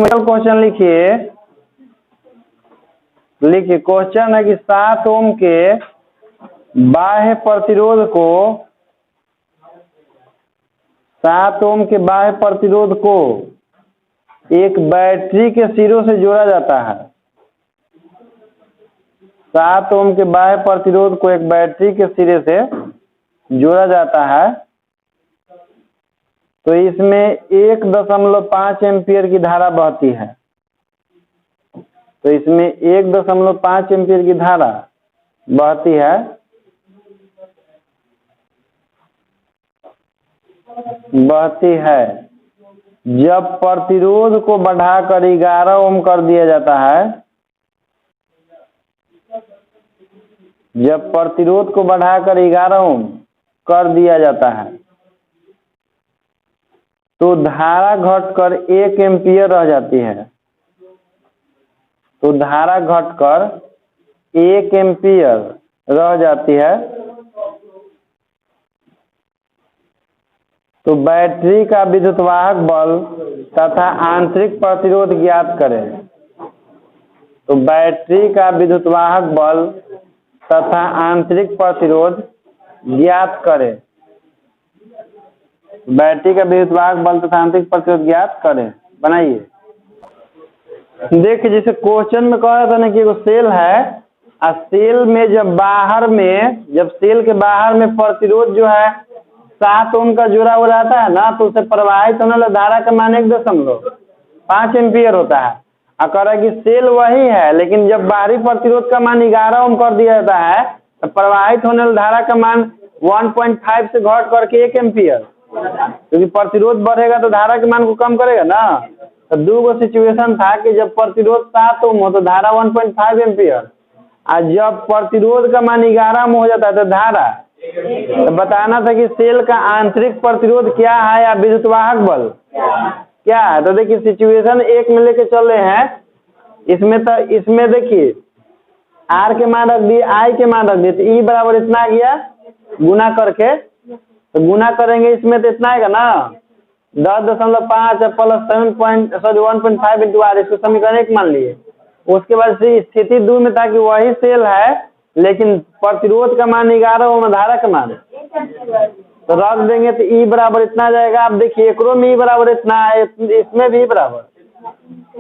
Question लिखिए question है कि 7 ओम के बाह्य प्रतिरोध को 7 ओम के बाह्य प्रतिरोध को एक बैटरी के सिरों से जोड़ा जाता है। 7 ओम के बाह्य प्रतिरोध को एक बैटरी के सिरे से जोड़ा जाता है, तो इसमें 1.5 एम्पीयर की धारा बहती है। तो इसमें 1.5 एम्पीयर की धारा बहती है। जब प्रतिरोध को बढ़ाकर 11 ओम कर दिया जाता है, जब प्रतिरोध को बढ़ाकर 11 ओम कर दिया जाता है, तो धारा घटकर 1 एम्पीयर रह जाती है। तो धारा घटकर 1 एम्पीयर रह जाती है। तो बैटरी का विद्युतवाहक बल तथा आंतरिक प्रतिरोध ज्ञात करें। तो बैटरी का विद्युतवाहक बल तथा आंतरिक प्रतिरोध ज्ञात करें। बैटरी का विद्युतवाहक बल तथा आंतरिक प्रतिरोध ज्ञात करें। बनाइए। देखिए जैसे क्वेश्चन में कह रहा था ना कि वो सेल है, और सेल में जब सेल के बाहर में प्रतिरोध जो है 7 ओम का जुड़ा हुआ रहता है ना, तो उसे प्रवाहित होने वाला धारा का मान 1.5 एम्पीयर होता है। और कह रहा है कि सेल वही है, लेकिन जब बाहरी प्रतिरोध का मान 11 ओम कर दिया जाता है, तो प्रवाहित होने वाली धारा का मान 1.5 से घट करके 1 एम्पीयर, क्योंकि प्रतिरोध बढ़ेगा तो धारा के मान को कम करेगा ना। तो दो सिचुएशन था कि जब प्रतिरोध 7 ओम हो तो धारा 1.5 एम्पीयर, और जब प्रतिरोध का मान 11 ओम हो जाता है तो धारा। तो बताना था कि सेल का आंतरिक प्रतिरोध क्या है या विद्युतवाहक बल क्या है। तो देखिए सिचुएशन 1 में लेके चल रहे हैं। इसमें देखिए आर के मान रख दिए, आई के मान रख दिए, तो ई बराबर इतना आ गया गुना करके। तो गुना करेंगे इसमें तो इतना आएगा ना 10.5 प्लस 1.5 इंटू आर, इसको समीकरण 1 मान लिए। उसके बाद से स्थिति 2 में था कि वही सेल है, लेकिन प्रतिरोध का मान 11 ओम, धारा का मान तो रख देंगे तो ई बराबर इतना आ जाएगा। आप देखिए एकरो में ई बराबर इतना है, इसमें भी बराबर,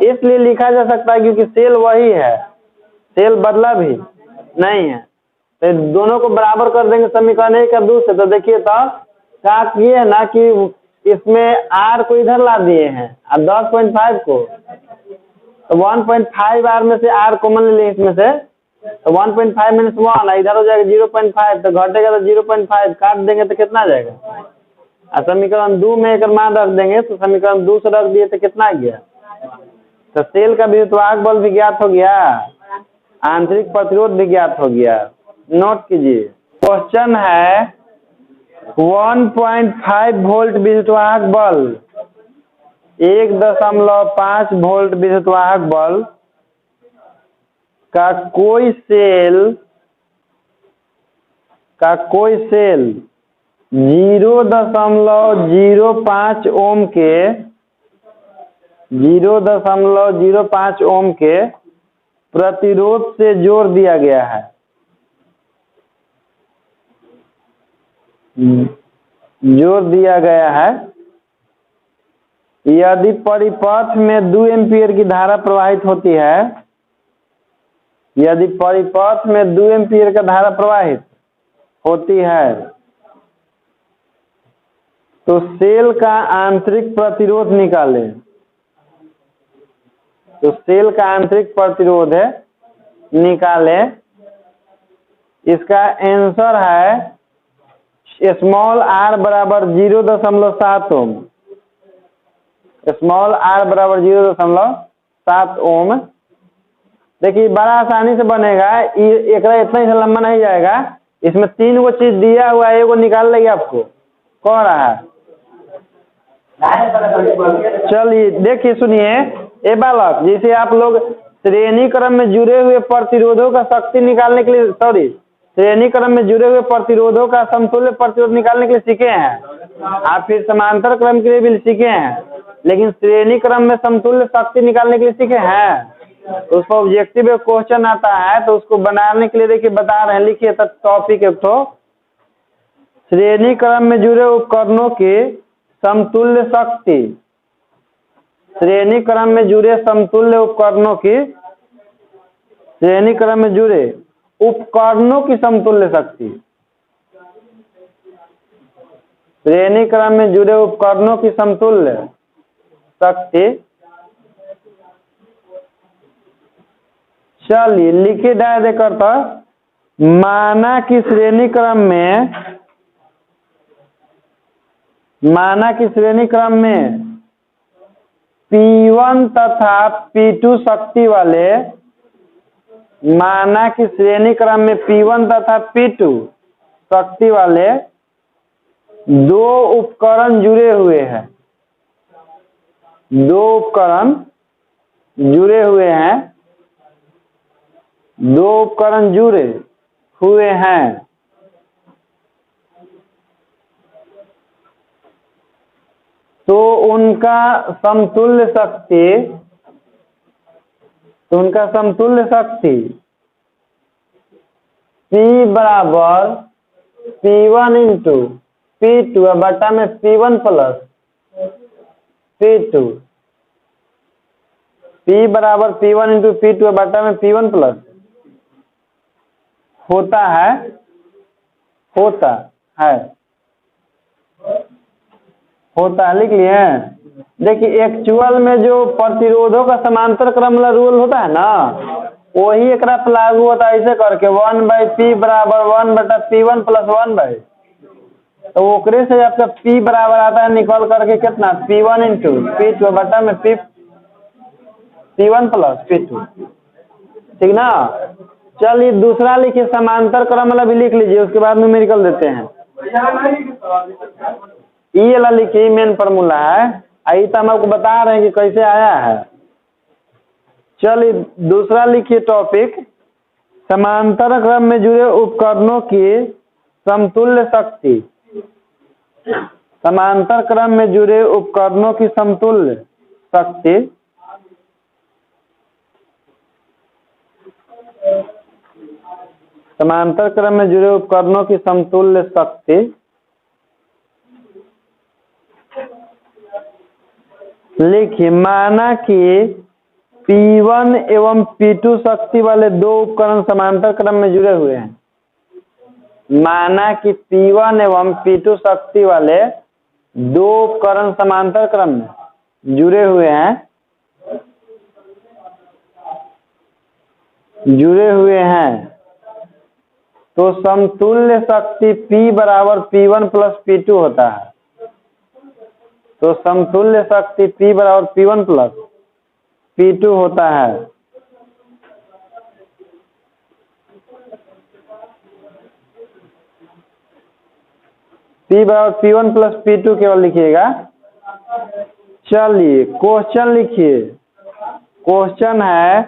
इसलिए लिखा जा सकता है क्योंकि सेल वही है, सेल बदला भी नहीं है। तो दोनों को बराबर कर देंगे समीकरण 1 और 2 से। तो देखिए तो क्या किए ना कि इसमें आर को इधर ला दिए हैं और 10.5 को, तो 1.5 आर में से आर कॉमन ले लें इसमें से, तो 1.5 - 1 इधर हो जाएगा 0.5, तो घटेगा तो 0.5 काट देंगे तो कितना आ जाएगा। और समीकरण 2 में एक मान रख देंगे, तो समीकरण 2 से रख दिए तो कितना आ गया। तो सेल का विद्युतवाहक बल भी ज्ञात हो गया, आंतरिक प्रतिरोध भी ज्ञात हो गया। नोट कीजिए क्वेश्चन है 1.5 वोल्ट विद्युतवाहक बल, 1.5 वोल्ट विद्युतवाहक बल का कोई सेल 0.05 ओम के 0.05 ओम के प्रतिरोध से जोड़ दिया गया है। यदि परिपथ में 2 एम्पीयर की धारा प्रवाहित होती है, यदि परिपथ में 2 एम्पीयर का धारा प्रवाहित होती है, तो सेल का आंतरिक प्रतिरोध निकालें। तो सेल का आंतरिक प्रतिरोध है निकालें। इसका आंसर है स्मॉल आर बराबर 0.7 ओम, स्मॉल आर बराबर 0.7 ओम। देखिए बड़ा आसानी से बनेगा, एकरा इतना ही लंबा नहीं जाएगा। इसमें 3 गो चीज दिया हुआ है, एगो निकाल लेंगे आपको कह रहा है। चलिए देखिए सुनिए, ए बालक, जैसे आप लोग श्रेणी क्रम में जुड़े हुए प्रतिरोधों का शक्ति निकालने के लिए श्रेणी क्रम में जुड़े हुए प्रतिरोधों का समतुल्य प्रतिरोध निकालने के लिए सीखे हैं, आप फिर समांतर क्रम के लिए भी सीखे हैं। लेकिन श्रेणी क्रम में समतुल्य शक्ति निकालने के लिए सीखे हैं। तो उस पर ऑब्जेक्टिव क्वेश्चन आता है तो उसको बनाने के लिए देखिए बता रहे हैं, लिखिए तब टॉपिक एक तो श्रेणी क्रम में जुड़े उपकरणों की समतुल्य शक्ति, श्रेणी क्रम में जुड़े समतुल्य उपकरणों की, श्रेणी क्रम में जुड़े उपकरणों की समतुल्य शक्ति, श्रेणी क्रम में जुड़े उपकरणों की समतुल्य शक्ति। चलिए लिखिए डायरेक्ट करता, माना कि श्रेणी क्रम में, माना कि श्रेणी क्रम में P1 तथा P2 शक्ति वाले, माना कि श्रेणी क्रम में P1 तथा P2 शक्ति वाले दो उपकरण जुड़े हुए हैं, दो उपकरण जुड़े हुए हैं, दो उपकरण जुड़े हुए हैं, तो उनका समतुल्य शक्ति, तो उनका समतुल्य शक्ति P बराबर P1 इंटू P2 बटा में P1 प्लस P2, P बराबर P1 इंटू P2 बटा में P1 प्लस होता है, होता है, होता है, लिख लिए। देखिए एक्चुअल में जो प्रतिरोधों का समांतर क्रम वाला रूल होता है ना, वही एक लागू होता है ऐसे करके 1/P बराबर 1/P1 प्लस 1/, तो ओकरे से आपका P बराबर आता है निकल करके कितना P1 इंटू P2 बटा में P1 प्लस P2, ठीक ना। चलिए दूसरा लिखिए, समांतर क्रम वाला भी लिख लीजिए, उसके बाद न्यूमेरिकल देते हैं। ये वाला लिखिए, मेन फॉर्मूला है, आई तो हम आपको बता रहे हैं कि कैसे आया है। चलिए दूसरा लिखिए टॉपिक, समांतर क्रम में जुड़े उपकरणों की समतुल्य शक्ति, समांतर क्रम में जुड़े उपकरणों की समतुल्य शक्ति, समांतर क्रम में जुड़े उपकरणों की समतुल्य शक्ति। लिखिए, माना कि P1 एवं P2 शक्ति वाले दो उपकरण समांतर क्रम में जुड़े हुए हैं, माना कि P1 एवं P2 शक्ति वाले दो उपकरण समांतर क्रम में जुड़े हुए हैं, जुड़े हुए हैं, तो समतुल्य शक्ति P बराबर P1 प्लस P2 होता है, तो समतुल्य शक्ति P बराबर P1 प्लस P2 होता है। P बराबर P1 प्लस P2 केवल लिखिएगा। चलिए क्वेश्चन लिखिए, क्वेश्चन है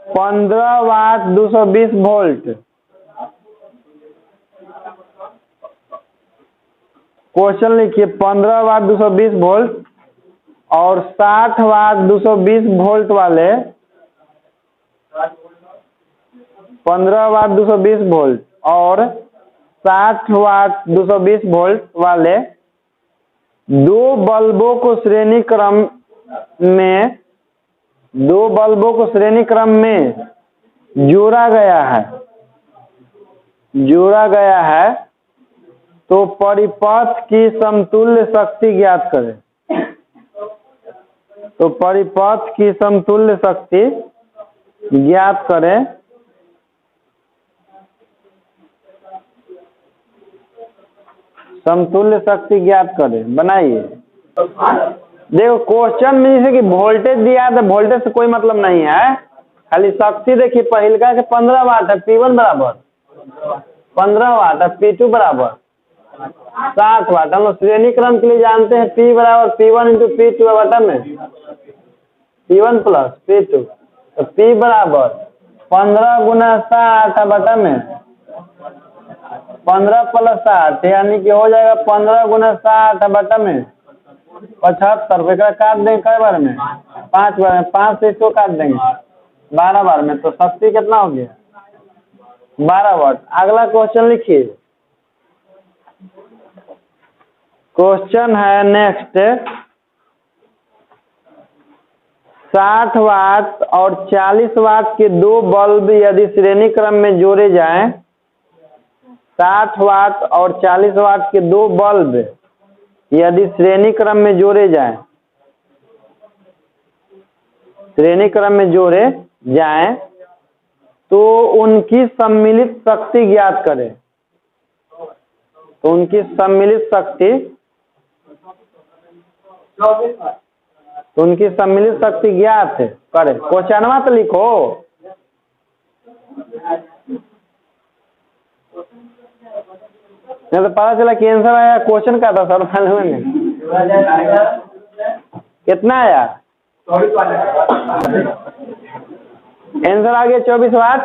15 वाट 220 वोल्ट, क्वेश्चन लिखिए 15 वाट 220 वोल्ट और 60 वाट 220 वोल्ट वाले, 15 वाट 220 वोल्ट और 60 वाट 220 वोल्ट वाले दो बल्बों को श्रेणी क्रम में, दो बल्बों को श्रेणी क्रम में जोड़ा गया है, जोड़ा गया है, तो परिपथ की समतुल्य शक्ति ज्ञात करें, तो परिपथ की समतुल्य शक्ति ज्ञात करें। समतुल्य शक्ति ज्ञात करें, बनाइए। देखो क्वेश्चन में जैसे कि वोल्टेज दिया है तो वोल्टेज से कोई मतलब नहीं है, खाली शक्ति देखिए, पहिलका के 15 वाट है, P1 बराबर 15 वाट है, P2 बराबर 60 वाट। हम लोग श्रेणी क्रम के लिए जानते हैं P बराबर P1 इंटू P2 बटा में P1 प्लस P2, तो P बराबर 15 गुना 60 बटा में 15 प्लस 60, यानी कि हो जाएगा 15 गुना 60 बटा में 75 रुपये का काट देंगे कई बार में? 5 बार में, 5 से इसको काट देंगे 12 बार में, तो शक्ति कितना हो गया? 12 वाट। अगला क्वेश्चन लिखिए। क्वेश्चन है नेक्स्ट, 60 वाट और 40 वाट के दो बल्ब यदि श्रेणी क्रम में जोड़े जाएं, 60 वाट और 40 वाट के दो बल्ब यदि श्रेणी क्रम में जोड़े जाएं, श्रेणी क्रम में जोड़े जाएं तो उनकी सम्मिलित शक्ति ज्ञात करें। तो उनकी सम्मिलित शक्ति, तो उनकी सम्मिलित शक्ति ज्ञात करें। क्वेश्चनवा तो लिखो। नहीं तो पता चला कि आंसर आया क्वेश्चन का था सर मालूम नहीं। कितना आया? आंसर आ गया 24 वाट।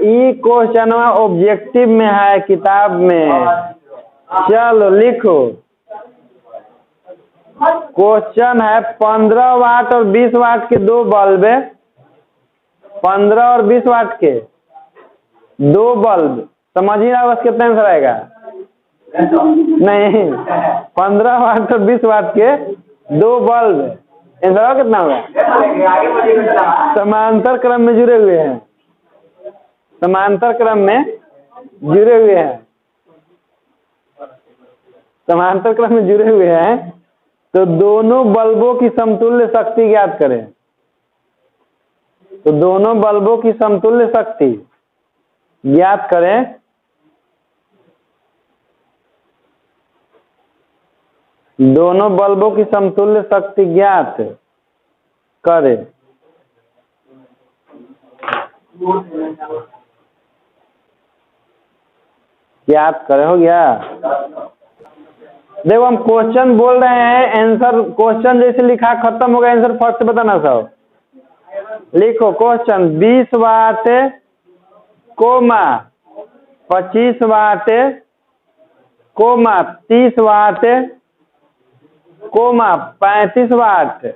ई क्वेश्चन ऑब्जेक्टिव में है किताब में। चलो लिखो। क्वेश्चन है 15 वाट और 20 वाट के दो बल्ब, 15 और 20 वाट के दो बल्ब, समझिए ना बस कितना आंसर आएगा? नहीं, 15 वाट और 20 वाट के दो बल्ब, आंसर कितना होगा? समांतर क्रम में जुड़े हुए हैं, समांतर क्रम में जुड़े हुए हैं, समांतर क्रम में जुड़े हुए हैं। तो दोनों बल्बों की समतुल्य शक्ति ज्ञात करें। तो दोनों बल्बों की समतुल्य शक्ति ज्ञात करें। दोनों बल्बों की समतुल्य शक्ति ज्ञात करें। ज्ञात करें, हो गया? देखो हम क्वेश्चन बोल रहे हैं, आंसर क्वेश्चन जैसे लिखा खत्म हो गया, आंसर फर्स्ट से बताना सब। लिखो क्वेश्चन 20 वाट कोमा 25 वाट कोमा 30 वाट कोमा 35 वाट,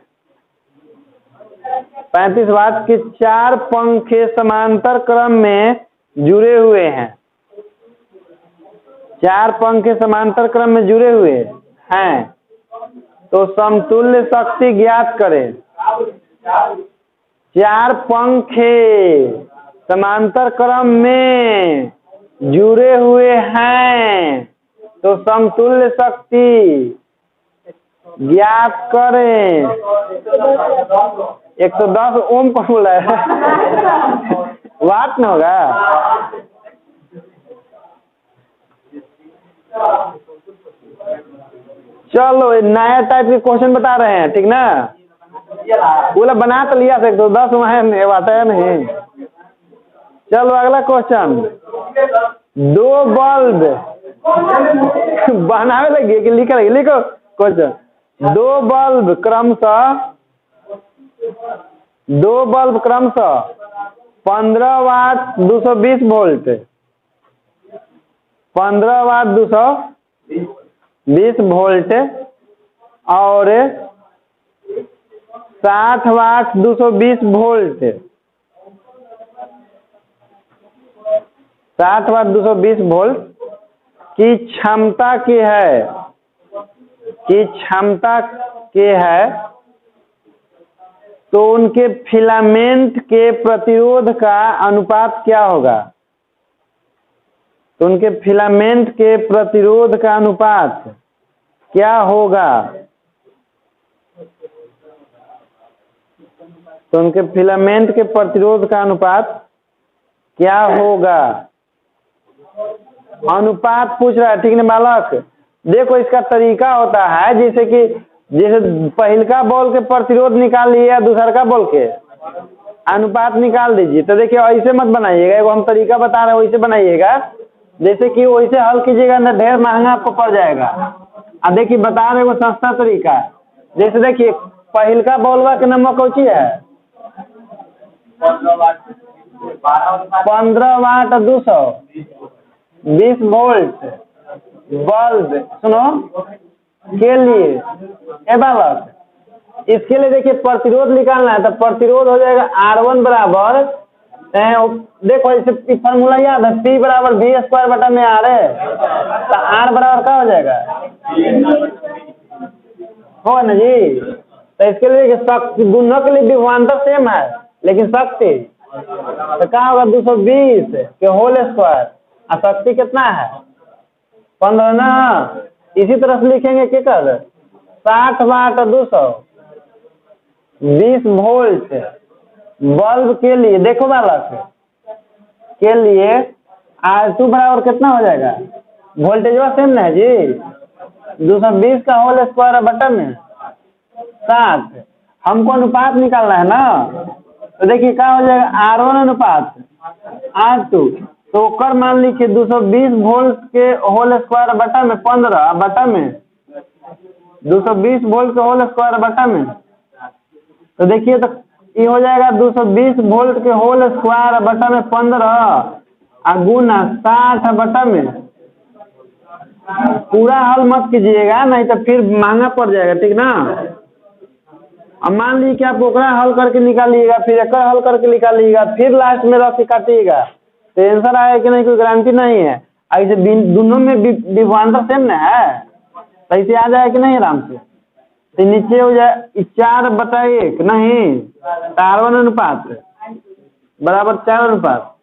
35 वाट के 4 पंखे समांतर क्रम में जुड़े हुए हैं। 4 पंखे समांतर क्रम में जुड़े हुए हैं, तो समतुल्य शक्ति ज्ञात करें। 4 पंखे समांतर क्रम में जुड़े हुए हैं, तो समतुल्य शक्ति ज्ञात करें। 110 ओम कौन बोला है? वाट न होगा? चलो नया टाइप के क्वेश्चन बता रहे हैं, ठीक ना? बोला बना तो लिया से 110 वहां बात है नहीं। चलो अगला क्वेश्चन, दो बल्ब बनावे लगी कि लिख रही? लिखो क्वेश्चन, दो बल्ब क्रमशः 15 वाट 220 वोल्ट, 15 वाट 220 वोल्ट और 60 वाट 220 वोल्ट, 60 वाट 220 वोल्ट की क्षमता के है, तो उनके फिलामेंट के प्रतिरोध का अनुपात क्या होगा? तो उनके फिलामेंट के प्रतिरोध का अनुपात क्या होगा? तो उनके फिलामेंट के प्रतिरोध का अनुपात क्या होगा? अनुपात पूछ रहा है, ठीक है बालक? देखो इसका तरीका होता है जैसे पहलका बॉल के प्रतिरोध निकाल लिए या दूसरा का बॉल के अनुपात निकाल दीजिए। तो देखिए ऐसे मत बनाइएगा, एगो हम तरीका बता रहे हैं वैसे बनाइएगा, जैसे कि वैसे हल कीजिएगा ना ढेर महंगा आपको पड़ जाएगा। अब देखिए बता रहे वो सस्ता तरीका है। जैसे देखिए पहलका बॉलवा के नंबर कौची है? 15 वाट 220 वोल्ट बल्ब, सुनो के लिए ए बालक इसके लिए देखिए प्रतिरोध निकालना है तो प्रतिरोध हो जाएगा R1 बराबर देखो इसे फॉर्मूला याद है P बराबर V स्क्वायर बटा में R है तो R बराबर क्या हो जाएगा हो ना जी। तो इसके लिए शक्ति दोनों के लिए विभवांतर सेम है लेकिन शक्ति तो क्या होगा 220 के होल स्क्वायर और शक्ति कितना है 15 ना। इसी तरह से लिखेंगे क्या कर 60 वाट 220 वोल्ट बल्ब के लिए देखो बालक के लिए R2 बराबर कितना हो जाएगा वोल्टेज सेम ना है जी 220 का होल स्क्वायर बटन में 60 हमको अनुपात निकालना है ना तो देखिए क्या हो जाएगा R1 अनुपात R2 तो कर मान लीजिए 220 वोल्ट के होल स्क्वायर बटा में 15 बटा में 220 वोल्ट के होल स्क्वायर बटा में तो देखिए तो ये हो जाएगा 220 वोल्ट के होल स्क्वायर बटा में 15 गुना 60 बटा में पूरा हल मत कीजिएगा नहीं तो फिर महंगा पड़ जाएगा ठीक ना। अब मान लीजिए कि आप ओकरा हल करके निकालिएगा फिर एक हल करके निकालिएगा फिर लास्ट में रख के काटिएगा तो आंसर आएगा कि नहीं कोई गारंटी नहीं है। ऐसे दोनों में विभवांतर सेम ना है तो ऐसे आ जाएगा कि नहीं आराम से तो नीचे हो जाए 4/1 नहीं R1 अनुपात बराबर 4 अनुपात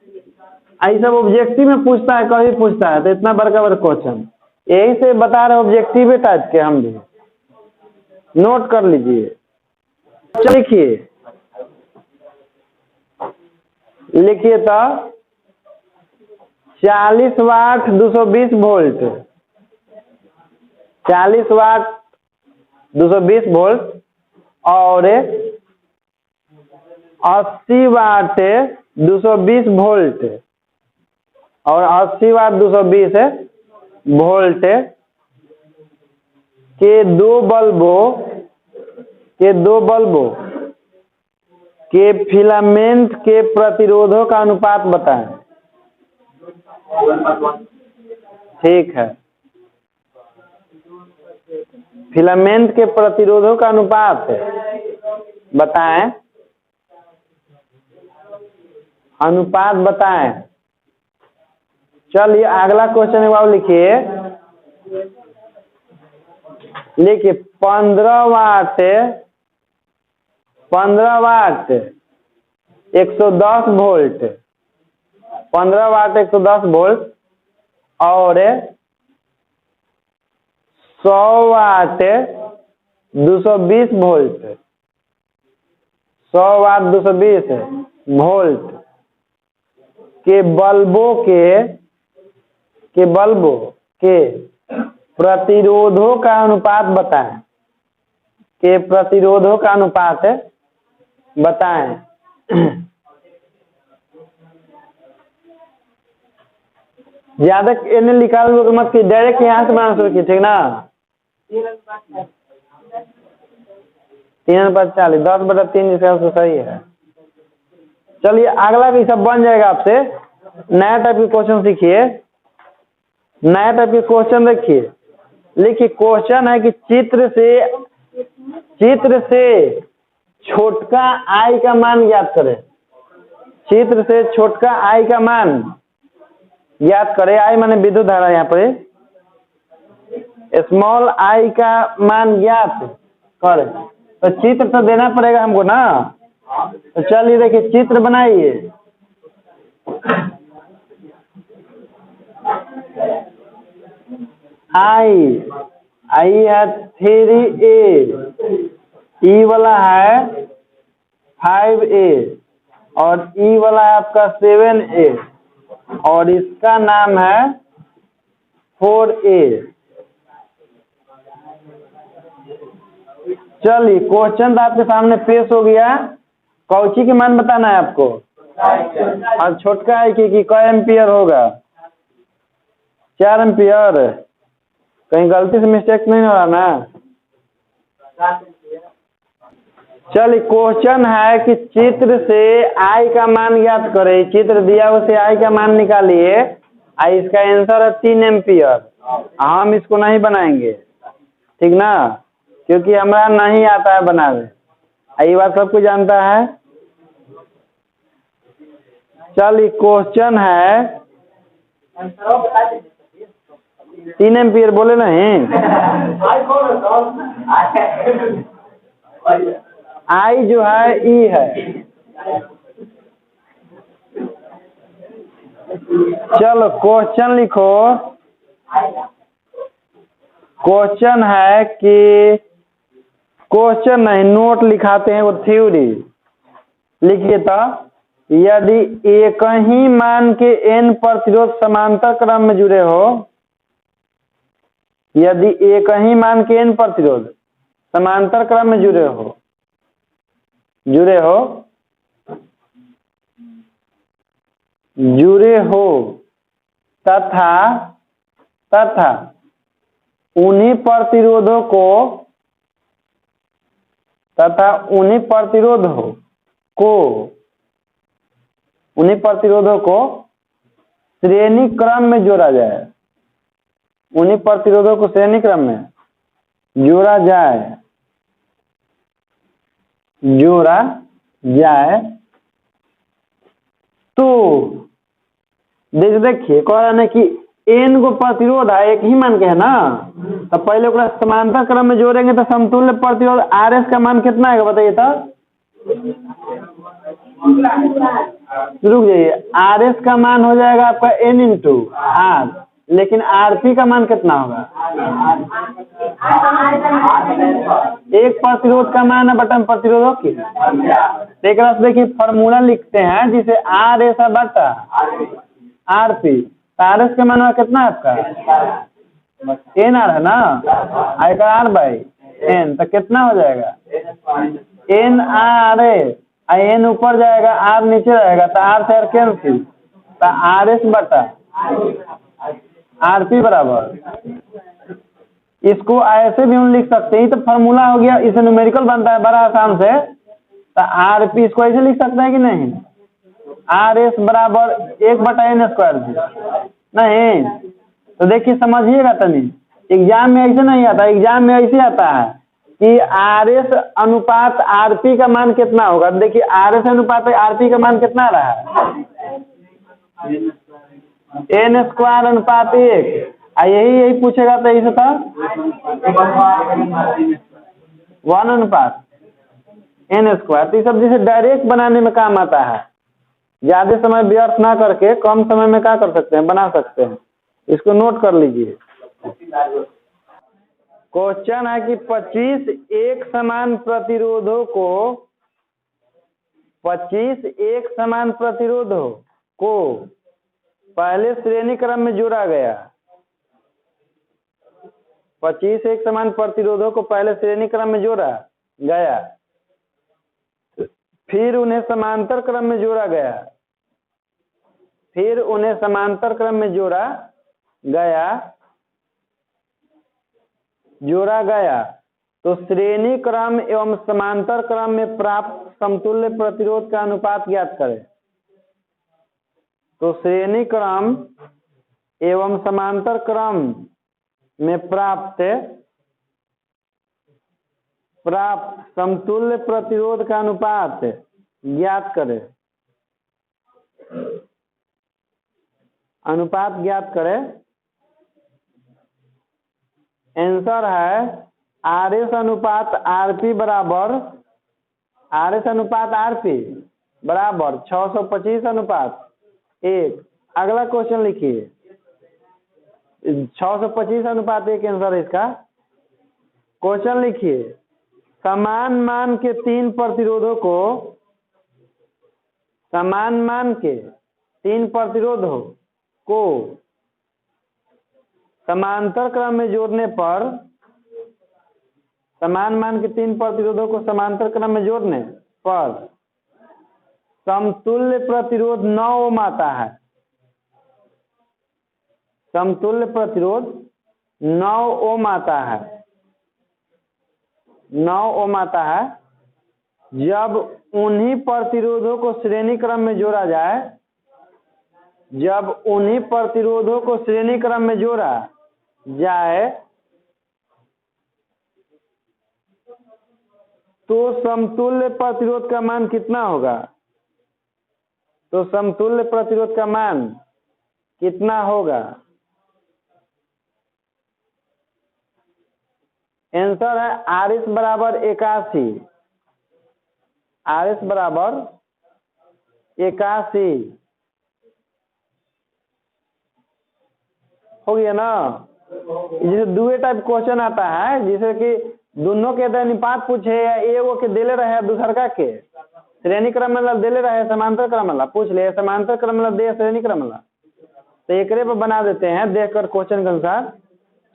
ऐसा सब ऑब्जेक्टिव में पूछता है कभी पूछता है तो इतना बड़का क्वेश्चन यही से बता रहे ऑब्जेक्टिव टाइप के हम भी नोट कर लीजिए। लिखिए तो 40 वाट 220 वोल्ट 40 वाट 220 वोल्ट और 80 वाट 220 वोल्ट और 80 वाट 220 वोल्ट के दो बल्बों के फिलामेंट के प्रतिरोधों का अनुपात बताएं। ठीक है फिलामेंट के प्रतिरोधों का अनुपात बताएं अनुपात बताएं। चलिए अगला क्वेश्चन एक बार लिखिए 15 वाट 110 वोल्ट 15 वाट 110 वोल्ट और 100 वाट 220 वोल्ट 100 वाट 220 वोल्ट के बल्बों के प्रतिरोधों का अनुपात बताएं के प्रतिरोधों का अनुपात बताएं। ज्यादा इन्हें निकाल मत की डायरेक्ट यहाँ से बनाना शुरू की ठीक ना 3/40 10/3 जिसका उसको सही है। चलिए अगला भी सब बन जाएगा आपसे नया टाइप के क्वेश्चन सीखिए नया टाइप के क्वेश्चन देखिए लिखिए क्वेश्चन है कि चित्र से छोटका आई का मान ज्ञात करें। चित्र से छोटका आई का मान ज्ञात करें। आई माने विद्युत धारा यहाँ पर स्मॉल आई का मान ज्ञात करें तो चित्र तो देना पड़ेगा हमको ना। तो चलिए देखिए चित्र बनाइए आई है 3A ई वाला है 5A और ई वाला है आपका 7A और इसका नाम है 4A। चलिए क्वेश्चन आपके सामने पेश हो गया। कौची के मान बताना है आपको और छोटका है कि क एम्पियर होगा 4 एम्पियर। कहीं गलती से मिस्टेक नहीं हो रहा ना। चलिए क्वेश्चन है कि चित्र से आई का मान ज्ञात करें। चित्र दिया उसे आई का मान निकालिए। इसका आंसर है 3 एम्पियर। हम इसको नहीं बनाएंगे ठीक ना, क्योंकि हमारा नहीं आता है बनावे। ये बात सबको जानता है। चलिए क्वेश्चन है 3 एम्पियर बोले नहीं। आई जो है ई है। चलो क्वेश्चन लिखो। क्वेश्चन है कि क्वेश्चन नहीं नोट लिखाते हैं वो थ्योरी लिखिए। तो यदि एक ही मान के n प्रतिरोध समांतर क्रम में जुड़े हो, यदि एक ही मान के n प्रतिरोध समांतर क्रम में जुड़े हो तथा उन्हीं प्रतिरोधों को श्रेणी क्रम में जोड़ा जाए। उन्हीं प्रतिरोधों को श्रेणी क्रम में जोड़ा जाए तो देखिए कह रहा है कि n को प्रतिरोध है, एक ही मान के है ना, तो पहले उसका समांतर क्रम में जोड़ेंगे तो समतुल्य प्रतिरोध RS का मान कितना आएगा बताइए। तो रुक जाइए, RS का मान हो जाएगा आपका n × R, लेकिन RP का मान कितना होगा? एक प्रतिरोध का मान है बटन प्रतिरोधों की। एक देखिए फॉर्मूला लिखते हैं जिसे RS बटा RP। RS का मान कितना है आपका? NR है ना, आएगा R/N, तो कितना हो जाएगा? NR N ऊपर जाएगा R नीचे रहेगा, तो R से R कैंसिल, तो RS बटा RP बराबर। इसको ऐसे भी हम लिख सकते हैं, तो फॉर्मूला हो गया, इसे न्यूमेरिकल बनता है बड़ा आसान से। तो RP इसको ऐसे लिख सकते हैं कि नहीं, RS बराबर 1/n² नहीं। तो देखिए समझिएगा तनी, एग्जाम में ऐसे नहीं आता, एग्जाम में ऐसे आता है कि RS अनुपात RP का मान कितना होगा। देखिए RS अनुपात RP का मान कितना रहा है? n²/1। यही पूछेगा तो इसे था 1/n²। तो सब जैसे डायरेक्ट बनाने में काम आता है, ज्यादा समय व्यर्थ ना करके कम समय में क्या कर सकते हैं, बना सकते हैं। इसको नोट कर लीजिए। क्वेश्चन है कि 25 एक समान प्रतिरोधों को पहले श्रेणी क्रम में जोड़ा गया। 25 एक समान प्रतिरोधों को पहले श्रेणी क्रम में जोड़ा गया, फिर उन्हें समांतर क्रम में जोड़ा गया तो श्रेणी क्रम एवं समांतर क्रम में प्राप्त समतुल्य प्रतिरोध का अनुपात ज्ञात करें। तो श्रेणी क्रम एवं समांतर क्रम में प्राप्त समतुल्य प्रतिरोध का अनुपात ज्ञात करें। आंसर है RS अनुपात RP बराबर 625/1। अगला क्वेश्चन लिखिए, 625/1 आंसर है इसका। क्वेश्चन लिखिए, समान मान के तीन प्रतिरोधों को समांतर क्रम में जोड़ने पर समतुल्य प्रतिरोध 9 ओम आता है। समतुल्य प्रतिरोध 9 ओम आता है जब उन्हीं प्रतिरोधों को श्रेणी क्रम में जोड़ा जाए तो समतुल्य प्रतिरोध का मान कितना होगा? तो समतुल्य प्रतिरोध का मान कितना होगा? आंसर है RS बराबर 81। RS बराबर 81 हो गया ना। जैसे दूसरे टाइप क्वेश्चन आता है, जैसे कि दोनों के अनुपात पूछे या एगो के देले रहे दूसरका के श्रेणी क्रम में देले रहे समांतर क्रम वाला पूछ ले, समांतर क्रम वाला दे श्रेणी क्रम वाला, तो एकरे पर बना देते हैं देखकर क्वेश्चन के अनुसार।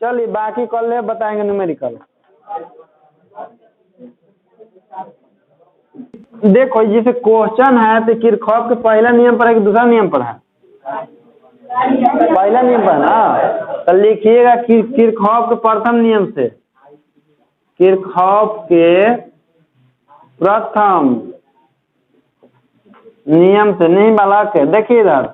चलिए बाकी कल ले बताएंगे न्यूमेरिकल। देखो जैसे क्वेश्चन है तो किरचॉफ के पहला नियम पर है कि दूसरा नियम पर है? पहला नियम पर ना, तो लिखिएगा किरचॉफ के प्रथम नियम से, किरचॉफ के प्रथम नियम से नहीं वाला के। देखिए इधर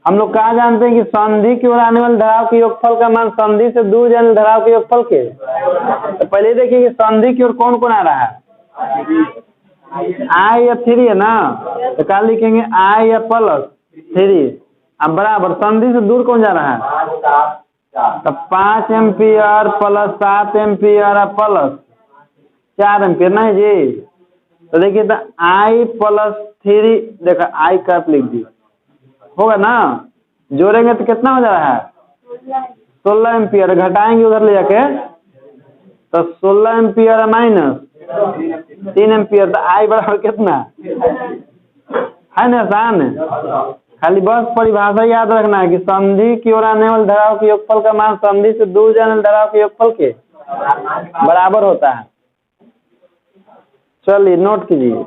हम लोग कहा जानते हैं कि संधि की ओर आने वाले ढलाव के योगफल का मान संधि से दूर जाने ढलाव के योगफल के। तो पहले देखिए कि संधि की ओर कौन कौन आ रहा है, I या 3 है ना, तो क्या लिखेंगे I या प्लस 3। अब बराबर संधि से दूर कौन जा रहा है, तो 5 ampere plus 7 ampere plus 4 ampere नहीं जी। तो देखिए तो I प्लस 3, देखो I कट लिख दी होगा ना, जोड़ेंगे तो कितना हो जा रहा है 16 एम्पियर, घटाएंगे उधर ले जाके तो 16 एम्पियर माइनस 3 एम्पियर, तो I बराबर कितना है ना, आसान है। खाली बस परिभाषा याद रखना है कि संधि की ओर आने वाले ढलाव के योगफल का मान संधि से दूर जाने वाले ढलाव के योगफल के बराबर होता है। चलिए नोट कीजिए।